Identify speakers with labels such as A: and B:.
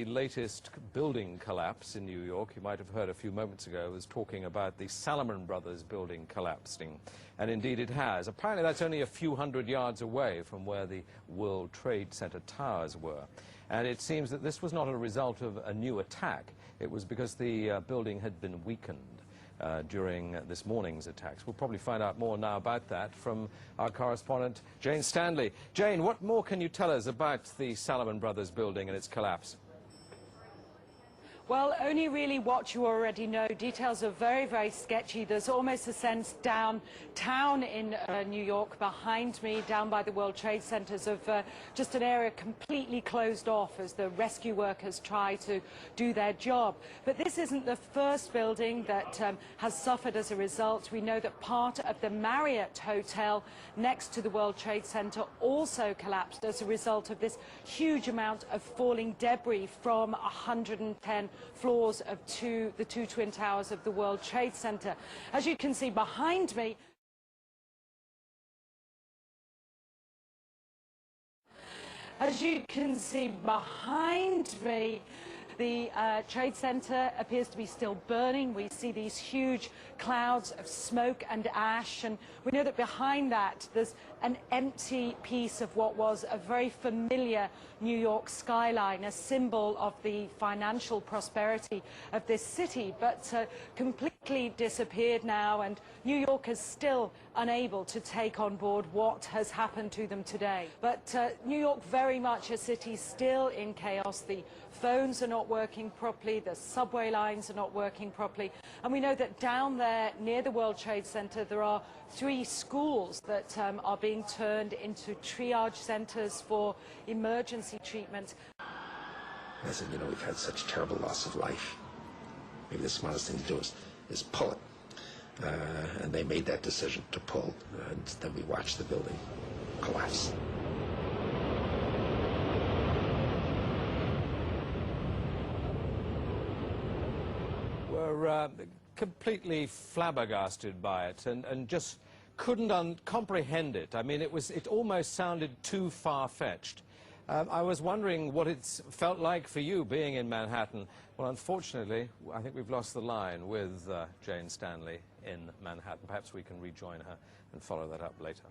A: the latest building collapse in New York. You might have heard a few moments ago, I was talking about the Salomon Brothers building collapsing. And indeed it has. Apparently that's only a few hundred yards away from where the World Trade Center towers were. And it seems that this was not a result of a new attack. It was because the building had been weakened during this morning's attacks. We'll probably find out more now about that from our correspondent, Jane Stanley. Jane, what more can you tell us about the Salomon Brothers building and its collapse?
B: Well, only really what you already know. Details are very, very sketchy. There's almost a sense downtown in New York behind me, down by the World Trade Centers, of just an area completely closed off as the rescue workers try to do their job. But this isn't the first building that has suffered as a result. We know that part of the Marriott Hotel next to the World Trade Center also collapsed as a result of this huge amount of falling debris from 110 floors of the two twin towers of the World Trade Center. As you can see behind me, the Trade Center appears to be still burning. We see these huge clouds of smoke and ash, and we know that behind that there's an empty piece of what was a very familiar New York skyline, a symbol of the financial prosperity of this city, but completely disappeared now, and New York is still unable to take on board what has happened to them today. But New York, very much a city still in chaos. The phones are not working properly, the subway lines are not working properly, and we know that down there near the World Trade Center there are 3 schools that are being turned into triage centers for emergency treatment.
C: I said, you know, we've had such terrible loss of life. Maybe the smartest thing to do is pull it. And they made that decision to pull, and then we watched the building collapse.
A: We're completely flabbergasted by it and just couldn't comprehend it. I mean, it almost sounded too far-fetched. I was wondering what it's felt like for you being in Manhattan. Well, unfortunately, I think we've lost the line with Jane Stanley in Manhattan. Perhaps we can rejoin her and follow that up later.